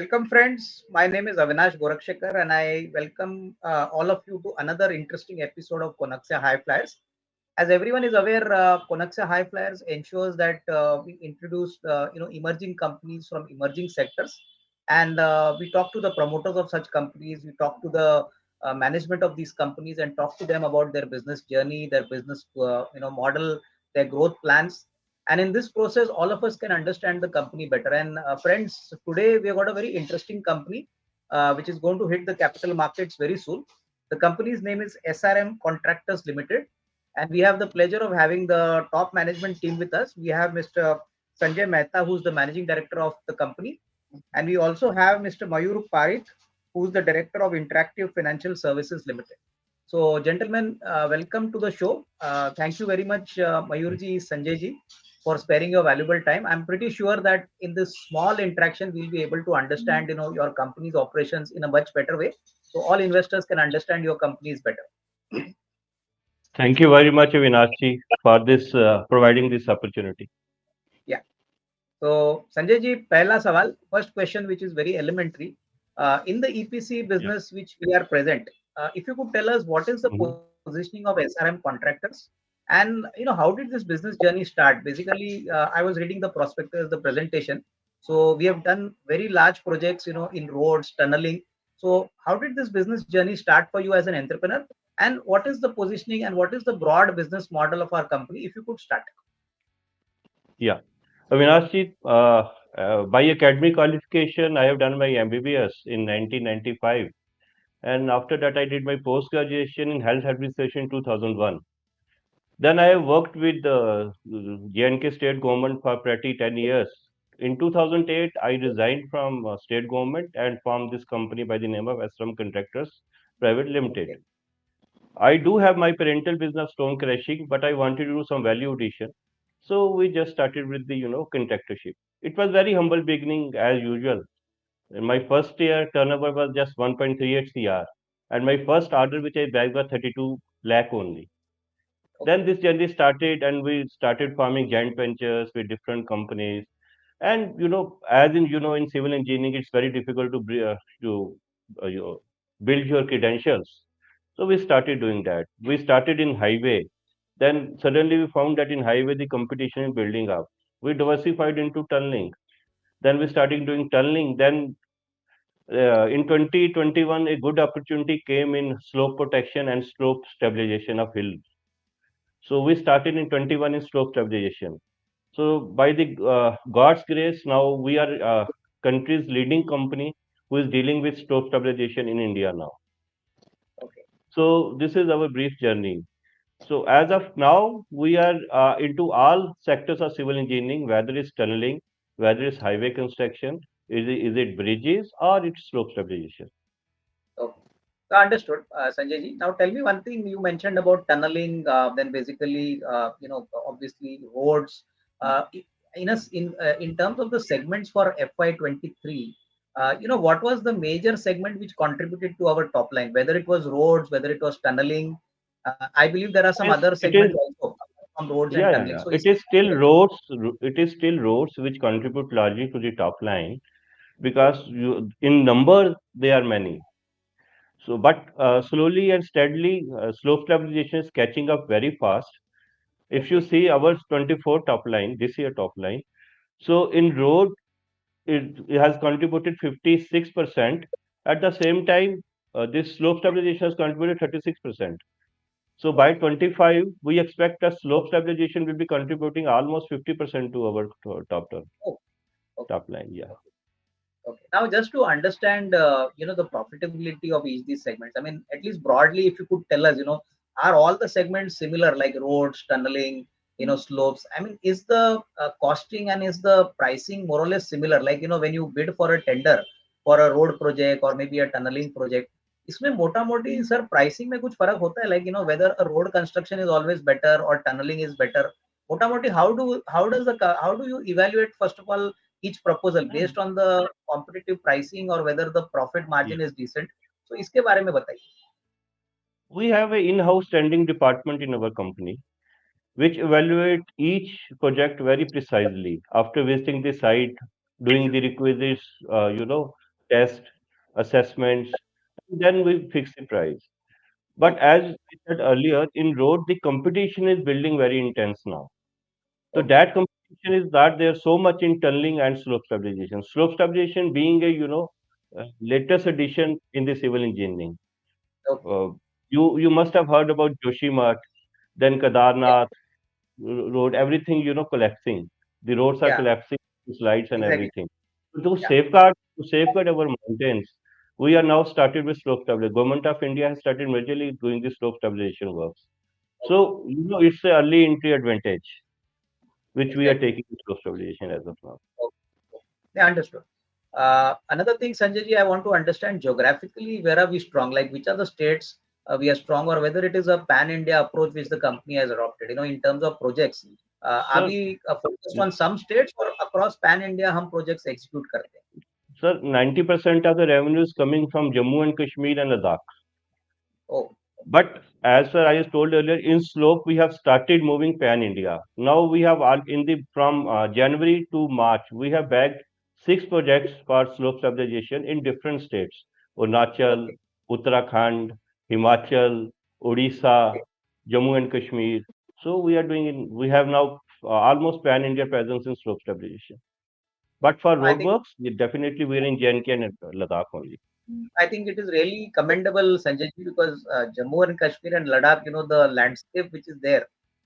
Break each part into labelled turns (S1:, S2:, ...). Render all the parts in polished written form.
S1: Welcome, friends. My name is Avinash Gorakshekar, and I welcome all of you to another interesting episode of Konexio HighFlyers. As everyone is aware, Konexio HighFlyers ensures that we introduce emerging companies from emerging sectors, and we talk to the promoters of such companies. We talk to the management of these companies and talk to them about their business journey, their business model, their growth plans, and in this process all of us can understand the company better. And friends, today we have got a very interesting company which is going to hit the capital markets very soon. The company's name is SRM Contractors Limited, and we have the pleasure of having the top management team with us. We have Mr. Sanjay Mehta, who's the managing director of the company, and we also have Mr. Mayur Parikh, who's the director of Interactive Financial Services Limited. So, gentlemen, welcome to the show. Thank you very much, Mayurji, Sanjayji, for sparing your valuable time. I'm pretty sure that in this small interaction, we'll be able to understand, your company's operations in a much better way, so all investors can understand your companies better.
S2: Thank you very much, Avinashi, for this providing this opportunity.
S1: Yeah. So, Sanjayji, pehla sawal, first question, which is very elementary. In the EPC
S2: Yeah.
S1: business which we are present, if you could tell us what is the
S2: Mhm.
S1: positioning of SRM Contractors, and how did this business journey start? Basically, I was reading the prospectus, the presentation. So we have done very large projects, in roads, tunneling. So how did this business journey start for you as an entrepreneur? And what is the positioning and what is the broad business model of our company? If you could start.
S2: Yeah. Avinashi, by academic qualification, I have done my MBBS in 1995. And after that, I did my post graduation in health administration in 2001. Then I have worked with the J&K state government for pretty 10 years. In 2008, I resigned from state government and formed this company by the name of SRM Contractors Private Limited.
S1: Okay.
S2: I do have my parental business stone crashing, but I wanted to do some value addition. So we just started with the, contractorship. It was very humble beginning as usual. In my first year, turnover was just 1.38 CR. And my first order which I bagged was 32 lakh only. Then
S1: Okay.
S2: this journey started and we started forming joint ventures with different companies. And, as in civil engineering, it's very difficult to build your credentials. So we started doing that. We started in highway. Then suddenly we found that in highway the competition is building up. We diversified into tunneling. Then we started doing tunneling. Then in 2021, a good opportunity came in slope protection and slope stabilization of hills. So we started in 21 in slope stabilization. So by the God's grace, now we are country's leading company who is dealing with slope stabilization in India now.
S1: Okay.
S2: So this is our brief journey. So as of now, we are into all sectors of civil engineering, whether it's tunneling, whether it's highway construction, is it bridges or it's slope stabilization.
S1: Okay. So understood, Sanjay ji. Now tell me one thing. You mentioned about tunneling, then basically, obviously roads. I- in terms of the segments for FY23, what was the major segment which contributed to our top line? Whether it was roads, whether it was tunneling. I believe there are some
S2: Yes,
S1: other
S2: it is.
S1: segments also from roads and
S2: Yeah, yeah,
S1: tunneling.
S2: yeah.
S1: So
S2: It
S1: is
S2: is still roads. It is still roads which contribute largely to the top line because in number they are many. So, but slowly and steadily, slope stabilization is catching up very fast. If you
S1: okay,
S2: see our 24 top line, this year top line, so in road, it has contributed 56%. At the same time, this slope stabilization has contributed 36%. So by
S1: okay.
S2: 25, we expect that slope stabilization will be contributing almost 50% to our
S1: Oh, okay.
S2: top line. Yeah.
S1: Okay. Okay. Now, just to understand, the profitability of each these segments. I mean, at least broadly, if you could tell us, are all the segments similar, like roads, tunneling, slopes? I mean, is the costing and is the pricing more or less similar? Like, when you bid for a tender for a road project or maybe a tunneling project, इसमें मोटा मोटी sir pricing में कुछ फर्क होता है, like whether a road construction is always better or tunneling is better. मोटा मोटी how do you evaluate first of all each proposal based on the competitive pricing or whether the profit
S2: Yeah.
S1: margin is decent? So इसके बारे में बताइए.
S2: We have an in-house standing department in our company which evaluate each project very precisely after visiting the site, doing the requisites, test, assessments, and then we fix the price. But
S1: Okay.
S2: as I said earlier, in road, the competition is building very intense now. So
S1: Okay.
S2: that competition is that there's so much in tunneling and slope stabilization. Slope stabilization being a latest addition in the civil engineering.
S1: Okay.
S2: Uh, you must have heard about Joshimath, then
S1: Yeah.
S2: Kedarnath road, everything collapsing. The roads are
S1: Yeah.
S2: collapsing, slides and
S1: Exactly.
S2: everything. So
S1: Yeah.
S2: to safeguard our mountains, we are now started with slope stabilization. Government of India has started majorly doing the slope stabilization works.
S1: Okay.
S2: So it's a early entry advantage which we are
S1: Exactly.
S2: taking to slope stabilization as of now.
S1: Okay. Yeah, understood. Another thing, Sanjay ji, I want to understand geographically where are we strong? Like which are the states we are strong, or whether it is a pan-India approach which the company has adopted. In terms of projects, are
S2: Sir,
S1: we focused on some states or across pan-India? हम projects execute करते हैं.
S2: sir, 90% of the revenue is coming from Jammu and Kashmir and Ladakh.
S1: Oh,
S2: But as sir, I told earlier, in slope we have started moving pan India. Now we have all in the from January to March we have bagged 6 projects for slope stabilization in different states: Arunachal,
S1: okay,
S2: Uttarakhand, Himachal, Odisha,
S1: okay.
S2: Jammu and Kashmir. So we are doing in we have now almost pan India presence in slope stabilization. But for
S1: I think
S2: roadworks, definitely we are in JNK and Ladakh only.
S1: I think it is really commendable, Sanjay ji, because Jammu and Kashmir and Ladakh, the landscape which is there,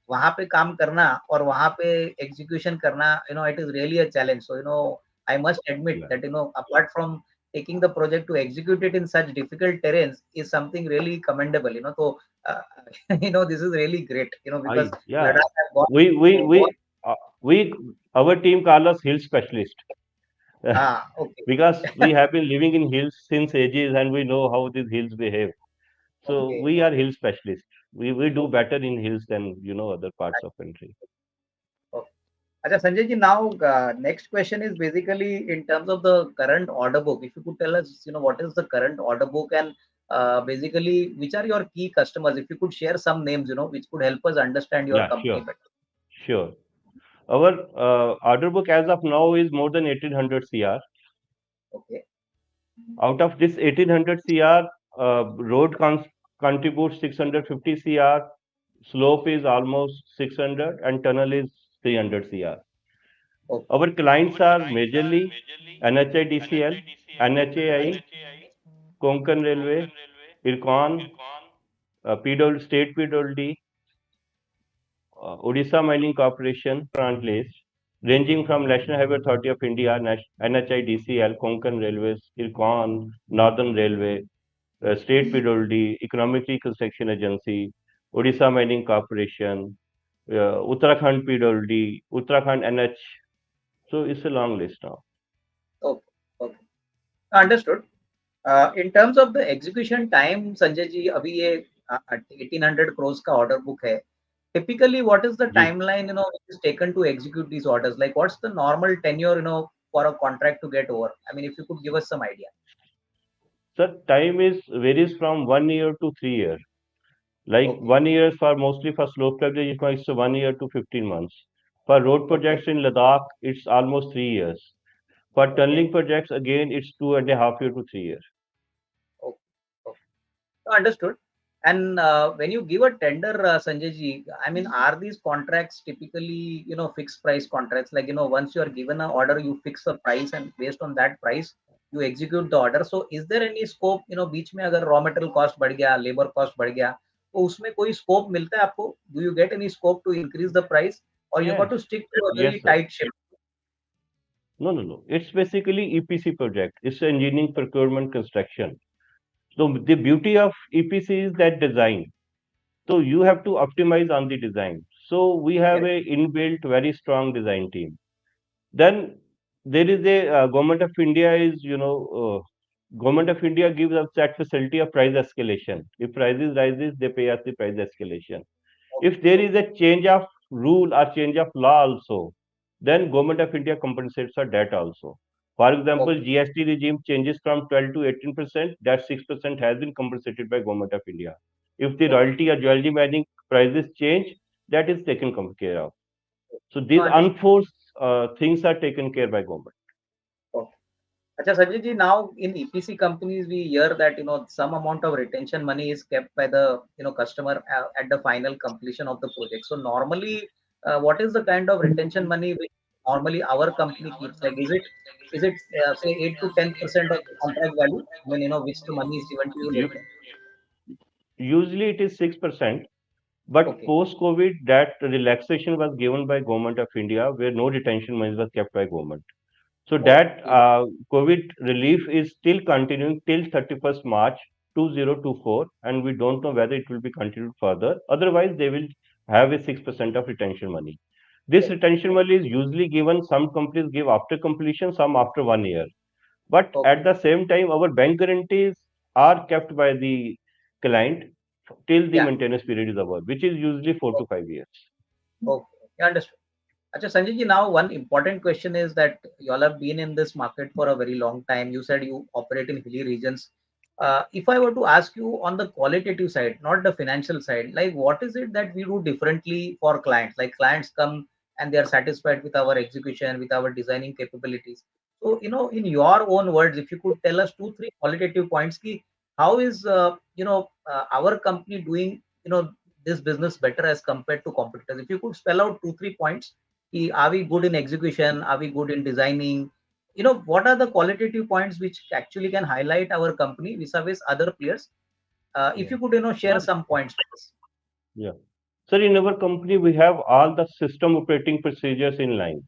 S1: वहाँ पे काम करना और वहाँ पे execution करना, it is really a challenge. So, I must admit that, apart from taking the project to execute it in such difficult terrains is something really commendable, So, uh, this is really great, because
S2: Yeah,
S1: Ladakh has got,
S2: we we
S1: got
S2: we uh, we our team call us hill specialist
S1: okay,
S2: because we have been living in hills since ages and we know how these hills behave. So
S1: okay,
S2: we are
S1: okay.
S2: hill specialists. We do better in hills than other parts of country.
S1: Okay. Acha, Sanjay ji, now next question is basically in terms of the current order book. If you could tell us, what is the current order book and basically which are your key customers? If you could share some names, which could help us understand your
S2: Yeah,
S1: company better.
S2: sure. Our order book as of now is more than 1800 CR.
S1: Okay,
S2: Out of this 1800 CR, road contributes 650 CR, slope is almost 600, and tunnel is 300 CR.
S1: okay,
S2: Our clients are majorly NHIDCL, NHAI, Konkan Railway, IRCON, State PWD, Odisha Mining Corporation, Plant Place, ranging from National Highway Authority of India, NHIDCL, Konkan Railways, IRCON, Northern Railway, State PWD, Economic Reconstruction Agency, Odisha Mining Corporation, Uttarakhand PWD, Uttarakhand NH. So it's a long list now.
S1: okay, okay. Understood. In terms of the execution time, Sanjay ji, अभी ये 1800 crores का order book है. Typically, what is the
S2: Ji.
S1: timeline, which is taken to execute these orders? Like, what's the normal tenure, for a contract to get over? I mean, if you could give us some idea.
S2: So time is varies from 1 year to 3 years. Like
S1: Okay,
S2: 1 year for mostly for slope stabilization, it's 1 year to 15 months. For road
S1: okay,
S2: projects in Ladakh, it's almost 3 years. For
S1: okay,
S2: tunneling projects, again, it's 2.5 years to 3 years.
S1: okay, okay. Understood. And when you give a tender, Sanjay ji, I mean, are these contracts typically, fixed price contracts? Like, once you are given an order, you fix a price, and based on that price, you execute the order. So, is there any scope, बीच में अगर raw material cost बढ़ गया, labor cost बढ़ गया, तो उसमें कोई scope मिलता है आपको? Do you get any scope to increase the price, or you got
S2: Yes,
S1: to stick to a
S2: yes,
S1: very
S2: sir.
S1: tight ship?
S2: No, no, no. It's basically EPC project. It's engineering, procurement, construction. So the beauty of EPC is that design. So you have to optimize on the design. So we have
S1: Correct.
S2: a inbuilt very strong design team. Then there is a government of India is government of India gives us that facility of price escalation. If prices rises, they pay us the price escalation.
S1: Okay.
S2: If there is
S1: Okay.
S2: a change of rule or change of law also, then government of India compensates for that also. For example,
S1: Okay.
S2: GST regime changes from 12 to 18%, that 6% has been compensated by government of India. If the
S1: Okay.
S2: royalty or jewelry mining prices change, that is taken care of. So
S1: No,
S2: these
S1: understood.
S2: unforced things are taken care by government.
S1: Okay. Acha Sanjay ji, now in EPC companies we hear that some amount of retention money is kept by the customer at the final completion of the project. So normally, what is the kind of retention money which normally our company keeps? Like, is it say 8 to 10% of the contract value? I mean, which the money is given to you
S2: You,
S1: later.
S2: usually it is 6%, but
S1: Okay,
S2: post-COVID, that relaxation was given by Government of India, where no retention money was kept by government. So that
S1: okay,
S2: COVID relief is still continuing till 31st March 2024, and we don't know whether it will be continued further. Otherwise, they will have a 6% of retention money. This retention money is usually given, some companies give after completion, some after 1 year. But at
S1: okay,
S2: the same time, our bank guarantees are kept by the client till the
S1: yeah,
S2: maintenance period is over, which is usually 4 to 5 years.
S1: okay, yeah, understood. Acha, Sanjay ji, now one important question is that you all have been in this market for a very long time. You said you operate in hilly regions. If I were to ask you on the qualitative side, not the financial side, like what is it that we do differently for clients? Like clients come and they are satisfied with our execution, with our designing capabilities. So, in your own words, if you could tell us two, three qualitative points, ki how is our company doing, this business better as compared to competitors? If you could spell out two, 3 points, are we good in execution, are we good in designing, what are the qualitative points which actually can highlight our company vis-a-vis other players? If
S2: Yeah.
S1: you could share some points with us.
S2: Yeah. Sir, in our company, we have all the system operating procedures in line,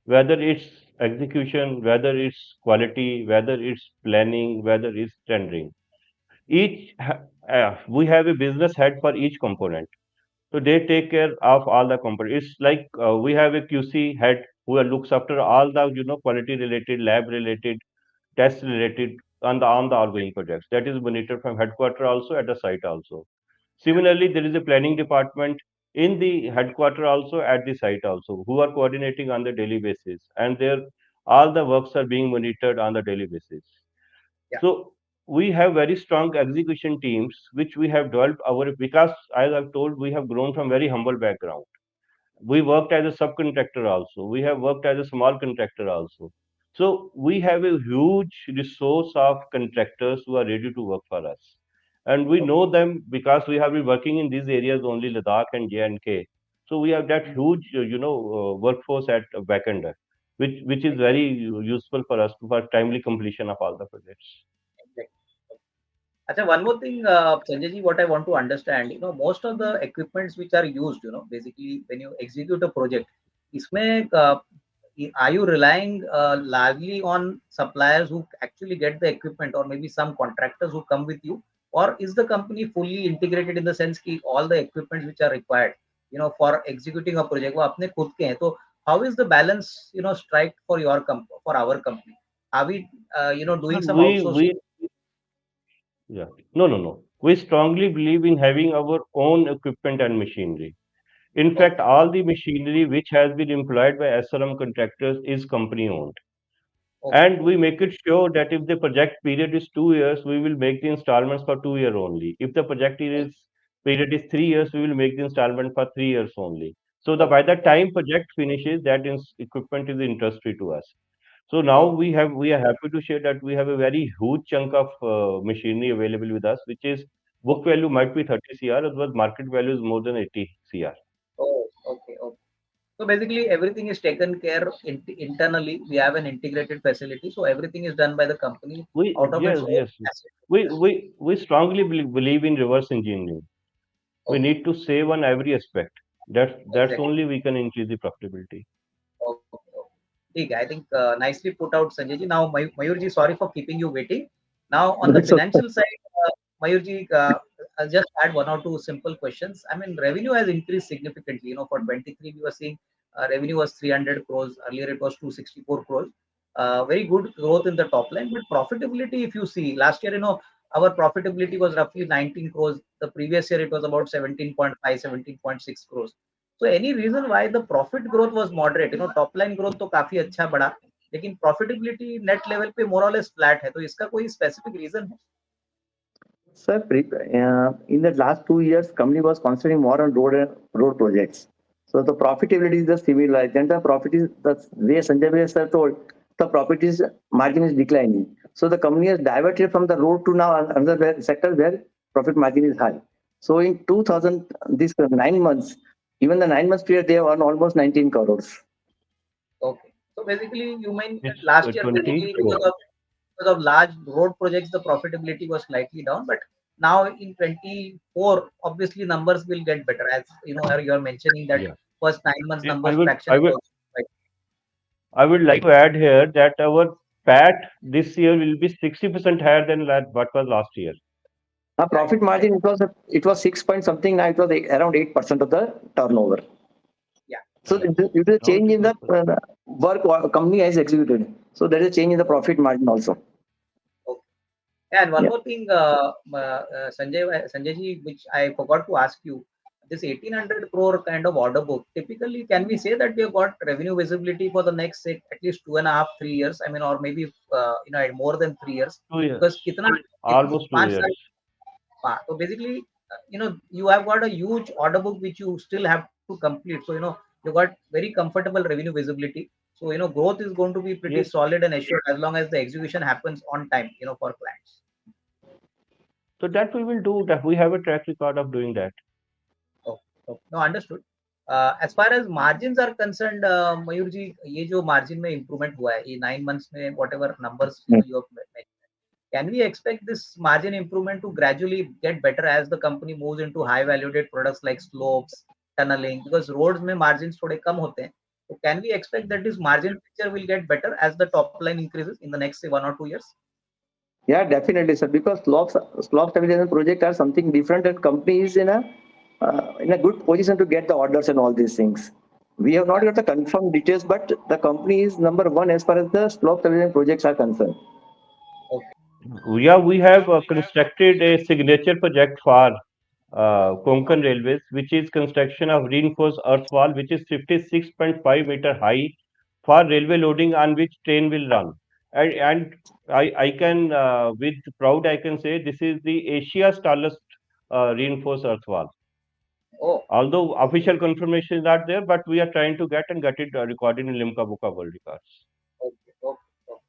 S2: whether it's execution, whether it's quality, whether it's planning, whether it's tendering. We have a business head for each component. So they take care of all the components. It's like we have a QC head who looks after all the, quality related, lab related, test related on the ongoing projects. That is monitored from headquarter also at the site also. Similarly, there is a planning department in the headquarter also at the site also who are coordinating on the daily basis, and there all the works are being monitored on the daily basis.
S1: Yeah,
S2: So we have very strong execution teams which we have developed our, because as I've told, we have grown from very humble background. We worked as a subcontractor also. We have worked as a small contractor also. So we have a huge resource of contractors who are ready to work for us. And we know them because we have been working in these areas only, Ladakh and J&K. So we have that huge, workforce at backend, which is very useful for us for timely completion of all the projects.
S1: exactly. Acha, one more thing, Sanjay ji, what I want to understand, most of the equipments which are used, basically when you execute a project, isme, are you relying largely on suppliers who actually get the equipment, or maybe some contractors who come with you, or is the company fully integrated in the sense that all the equipments which are required, for executing a project, वो अपने खुद के हैं? So how is the balance, strike for for our company? Are we,
S2: Sir,
S1: doing some outsourcing?
S2: yeah, no. We strongly believe in having our own equipment and machinery. In fact,
S1: Okay,
S2: all the machinery which has been employed by SRM contractors is company owned.
S1: okay,
S2: And we make it sure that if the project period is 2 years, we will make the installments for 2 year only. If the project
S1: okay,
S2: is period is 3 years, we will make the installment for 3 years only. So the by
S1: okay,
S2: the time project finishes, that is equipment is interest free to us. So now
S1: okay.
S2: we are happy to share that we have a very huge chunk of machinery available with us, which is book
S1: Okay.
S2: value might be 30 CR, but market value is more than 80 CR.
S1: Oh, okay, okay. So basically, everything is taken care internally. We have an integrated facility, so everything is done by the company out of its
S2: Yes,
S1: own
S2: yes.
S1: asset.
S2: We strongly believe in reverse engineering. We
S1: Okay,
S2: need to save on every aspect. That's
S1: exactly.
S2: only we can increase the profitability.
S1: Okay, okay. ठीक है. I think nicely put out, Sanjay ji. Now, Mayur ji, sorry for keeping you waiting. Now, on the
S3: That's okay.
S1: financial side, Mayur ji, I'll just add one or two simple questions. I mean, revenue has increased significantly. For 23, we were seeing revenue was 300 crores. Earlier, it was 264 crores. Very good growth in the top line, but profitability, if you see, last year, our profitability was roughly 19 crores. The previous year, it was about 17.5, 17.6 crores. So any reason why the profit growth was moderate? Top line growth तो काफी अच्छा बढ़ा, लेकिन profitability net level पे more or less flat है. तो इसका कोई specific reason है?
S3: Sir, in the last 2 years, company was concentrating more on road projects. So the profitability is the similar. Then the profit is the way Sanjay Bhai sir told. the profit is margin is declining. So the company has diverted from the road to now another sector where profit margin is high. So in 2000, this 9 months, even the 9 months period, they have earned almost 19 crores.
S1: Okay. So basically, you mean that
S2: It's
S1: last year,
S2: 20
S1: basically
S2: crore.
S1: because of large road projects, the profitability was slightly down. But now in 24, obviously numbers will get better. As you know, you're mentioning that
S2: Yeah.
S1: first 9 months
S2: Yeah, I
S1: numbers
S2: would
S1: traction
S2: I
S1: is
S2: would
S1: also quite.
S2: I would like to add here that our PAT this year will be 60% higher than what was last year.
S1: Right,
S3: Profit
S1: right.
S3: margin, it was 6 point something, now it was around 8% of the turnover.
S1: Yeah.
S3: So
S2: Yeah.
S3: it is a
S2: Now it
S3: change
S2: is
S3: in the
S2: 8%.
S3: work company has executed. So there is a change in the profit margin also.
S1: Okay. And one
S3: Yeah.
S1: more thing, Sanjay ji, which I forgot to ask you, this 1800 crore kind of order book, typically, can we say that we have got revenue visibility for the next, say, at least 2.5, 3 years? I mean, or maybe, more than 3 years?
S2: 2 years.
S1: Because kitna
S2: Almost 2 years.
S1: so basically, you have got a huge order book which you still have to complete. So, you got very comfortable revenue visibility. So, growth is going to be pretty
S2: Yes.
S1: solid and assured as long as the execution happens on time, for clients.
S2: So that we will do that. We have a track record of doing that.
S1: Oh, no, understood. As far as margins are concerned, Mayur ji, ये जो margin में improvement हुआ है, ये 9 months में whatever numbers you have mentioned, can we expect this margin improvement to gradually get better as the company moves into high valued products like slopes, tunneling? Because roads में margins थोड़े कम होते हैं. So can we expect that this margin picture will get better as the top line increases in the next, say, 1 or 2 years?
S3: Yeah, definitely, sir. Because slope stabilization project are something different, and company is in a good position to get the orders and all these things. We have not
S1: Yeah.
S3: got the confirmed details, but the company is number one as far as the slope stabilization projects are concerned.
S1: Okay.
S2: Yeah, we have constructed a signature project for Konkan Railways, which is construction of reinforced earth wall, which is 56.5-meter high for railway loading on which train will run. And I can, with proud, I can say this is the Asia's tallest reinforced earth wall.
S1: Oh,
S2: Although official confirmation is not there, but we are trying to get it recorded in Limca Book of World Records.
S1: okay, okay.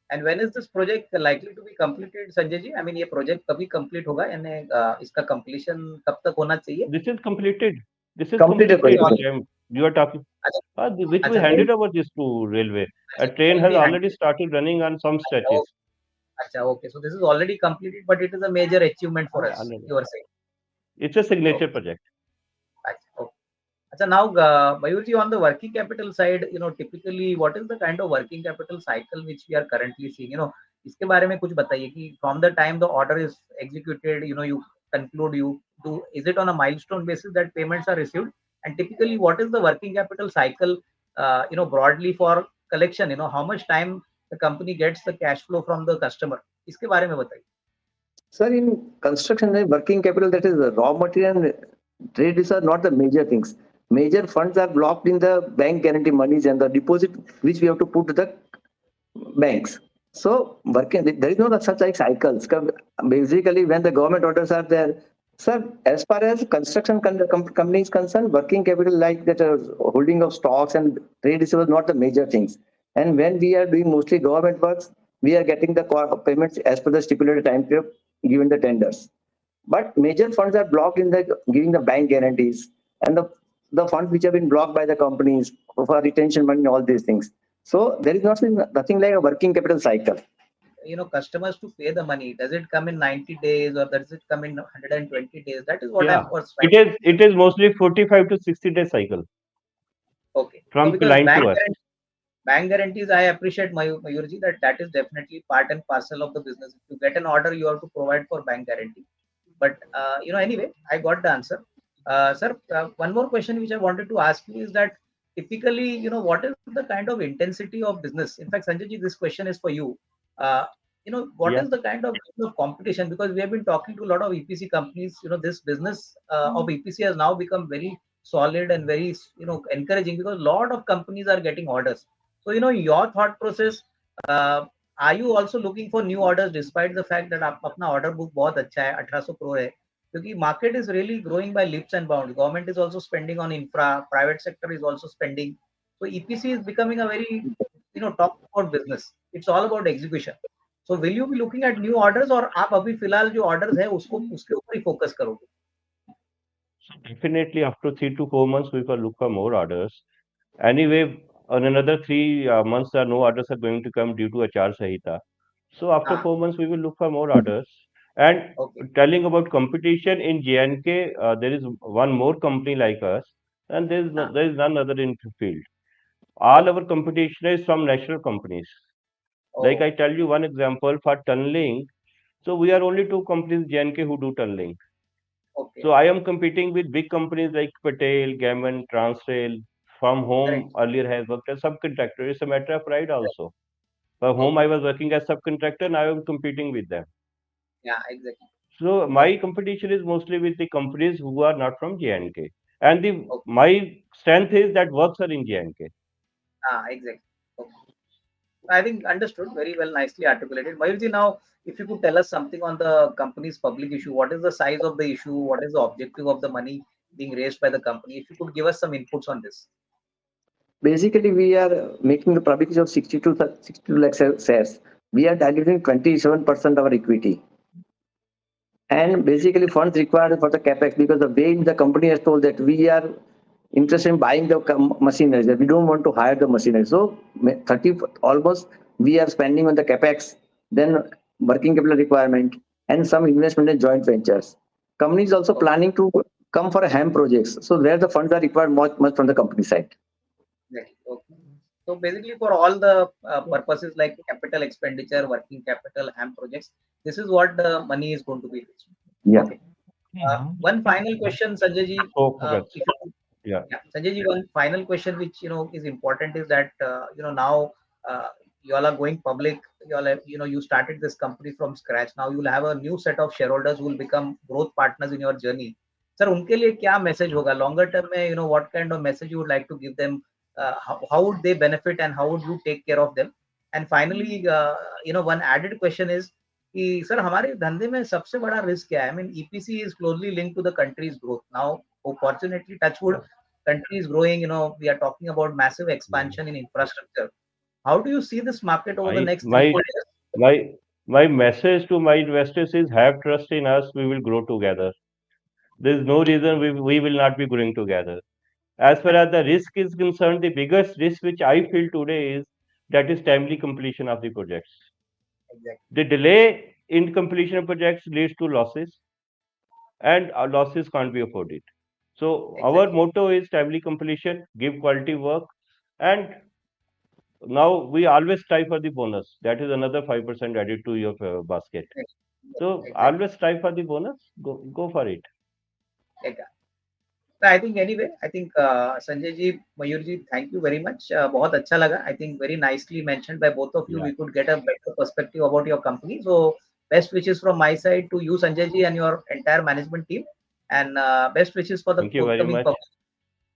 S1: And when is this project likely to be completed, Sanjay ji? I mean, ये project कभी complete होगा यानी इसका completion कब तक होना चाहिए?
S2: This is completed. This is
S3: Completed
S2: completed,
S3: project,
S1: अच्छा,
S3: sir.
S2: which you are talking. Which we
S1: अच्छा,
S2: handed over this to railway. A train has
S1: already
S2: already
S1: handled.
S2: started running on some
S1: Oh,
S2: stretches.
S1: अच्छा, okay. So this is already completed, but it is a major achievement for
S2: Yeah,
S1: us,
S2: already.
S1: you are saying.
S2: It's a signature
S1: Okay.
S2: project.
S1: अच्छा, okay. अच्छा, now, Mayur ji, on the working capital side, typically, what is the kind of working capital cycle which we are currently seeing? इसके बारे में कुछ बताइए कि from the time the order is executed, you conclude, is it on a milestone basis that payments are received? And typically, what is the working capital cycle, broadly for collection? How much time the company gets the cash flow from the customer? इसके बारे में बताइए.
S3: Sir, in construction, working capital, that is the raw material and trades are not the major things. Major funds are blocked in the bank guarantee monies and the deposit which we have to put to the banks. So working, there is no such like cycles. Basically, when the government orders are there, sir, as far as construction company is concerned, working capital like that holding of stocks and trade receivables not the major things. And when we are doing mostly government works, we are getting the payments as per the stipulated time period given the tenders. But major funds are blocked in the giving the bank guarantees and the funds which have been blocked by the companies for retention money and all these things. So there is nothing like a working capital cycle.
S1: Customers to pay the money, does it come in 90 days or does it come in 120 days? That is what
S2: Yeah.
S1: I'm was
S2: It
S1: trying.
S2: is it is mostly 45 to 60-day cycle
S1: Okay.
S2: from
S1: Because
S2: client to us.
S1: bank guarantees, I appreciate Mayurji that is definitely part and parcel of the business. If you get an order, you have to provide for bank guarantee. But anyway, I got the answer. Sir, one more question which I wanted to ask you is that typically, what is the kind of intensity of business? In fact, Sanjay ji, this question is for you. Uh, what
S2: Yeah.
S1: is the kind of competition? Because we have been talking to a lot of EPC companies. This business of EPC has now become very solid and very encouraging because a lot of companies are getting orders. So your thought process. Uh, are you also looking for new orders despite the fact that आप अपना order book बहुत अच्छा है 1800 crore है क्योंकि market is really growing by leaps and bounds. Government is also spending on infra, private sector is also spending. So EPC is becoming a very talk about business. It's all about execution. So will you be looking at new orders, or आप अभी फिलहाल जो orders है उसको उसके ऊपर ही focus करोगे?
S2: So definitely after 3 to 4 months, we will look for more orders. Anyway, on another 3 months, no orders are going to come due to Achar Sahita. So after
S1: हाँ,
S2: 4 months, we will look for more orders. And
S1: okay,
S2: telling about competition in JNK, there is one more company like us, and
S1: हाँ,
S2: there is none other in the field. All
S1: okay,
S2: our competition is from national companies. Like
S1: oh,
S2: I tell you one example for tunneling. So we are only two companies JNK who do tunneling.
S1: okay,
S2: So I am competing with big companies like Patel, Gammon, Transrail, from
S1: correct,
S2: whom earlier has worked as subcontractor. It's a matter of pride
S1: right,
S2: also. For whom I
S1: okay,
S2: was working as subcontractor, now I am competing with them.
S1: yeah, exactly,
S2: So my
S1: okay,
S2: competition is mostly with the companies who are not from JNK. And
S1: okay,
S2: my strength is that works are in JNK.
S1: exactly. Okay. I think understood very well, nicely articulated. Mayurji, now if you could tell us something on the company's public issue, what is the size of the issue? What is the objective of the money being raised by the company? If you could give us some inputs on this.
S3: Basically, we are making the public issue of 62 lakh shares. We are diluting 27% of our equity. And basically funds required for the capex, because the way the company has told that we are interested in buying the machinery, that we don't want to hire the machinery. So 30 almost we are spending on the capex, then working capital requirement, and some investment in joint ventures. Company is also
S1: Okay.
S3: planning to come for a HAM projects. So where the funds are required much from the company side.
S1: Exactly. Okay. So basically, for all the purposes like capital expenditure, working capital, HAM projects, this is what the money is going to be used.
S3: Yeah.
S1: Okay. One final question, Sanjay ji.
S2: So congrats.
S1: If you,
S2: Yeah.
S1: yeah, Sanjay ji, one final question which is important is that now you all are going public. You all have, you started this company from scratch. Now you will have a new set of shareholders who will become growth partners in your journey. Sir, उनके लिए क्या message होगा longer term में? What kind of message you would like to give them? How would they benefit and how would you take care of them? And finally, one added question is कि sir हमारे धंधे में सबसे बड़ा risk क्या है? I mean, EPC is closely linked to the country's growth. Now, fortunately, touch wood, country is growing. We are talking about massive expansion in infrastructure. How do you see this market over the
S2: I
S1: next 3 4 years?
S2: my message to my investors is have trust in us. We will grow together. There is no reason we will not be growing together. As far as the risk is concerned, the biggest risk which I feel today is that is timely completion of the projects.
S1: Exactly,
S2: The delay in completion of projects leads to losses, and our losses can't be afforded. So our
S1: exactly,
S2: motto is timely completion, give quality work, and now we always strive for the bonus. That is another 5% added to your basket. So
S1: exactly.
S2: always strive for the bonus. Go for it.
S1: Exactly. So I think anyway, I think Sanjay ji, Mayur ji, thank you very much. बहुत अच्छा लगा. I think very nicely mentioned by both of you.
S2: Yeah.
S1: We could get a better perspective about your company. So best wishes from my side to you, Sanjay ji, and your entire management team, and best wishes for the
S2: Thank you very
S1: forthcoming
S2: much.
S1: public.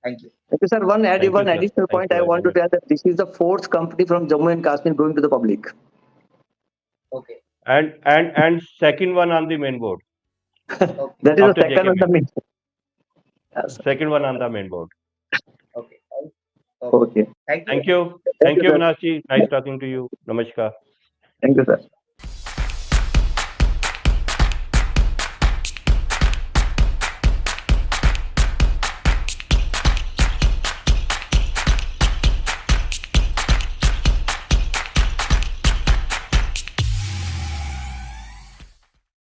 S1: Thank you.
S3: Okay, sir.
S2: Thank you,
S3: One
S2: sir.
S3: additional
S2: Thank
S3: point
S2: you
S3: I
S2: very
S3: want to
S2: much.
S3: tell that this is the fourth company from Jammu and Kashmir going to the public.
S1: Okay.
S2: And second one on the main board
S1: Okay.
S3: That is the
S2: after
S3: second on the
S2: JKB.
S3: main. Yes, sir.
S2: Second one on the main board.
S1: Okay. Okay.
S3: Okay.
S1: Thank you.
S2: Thank you.
S3: Thank
S2: Thank
S3: you,
S2: you,
S3: sir.
S2: Avinash ji. Nice talking to you. Namaskar.
S3: Thank you, sir.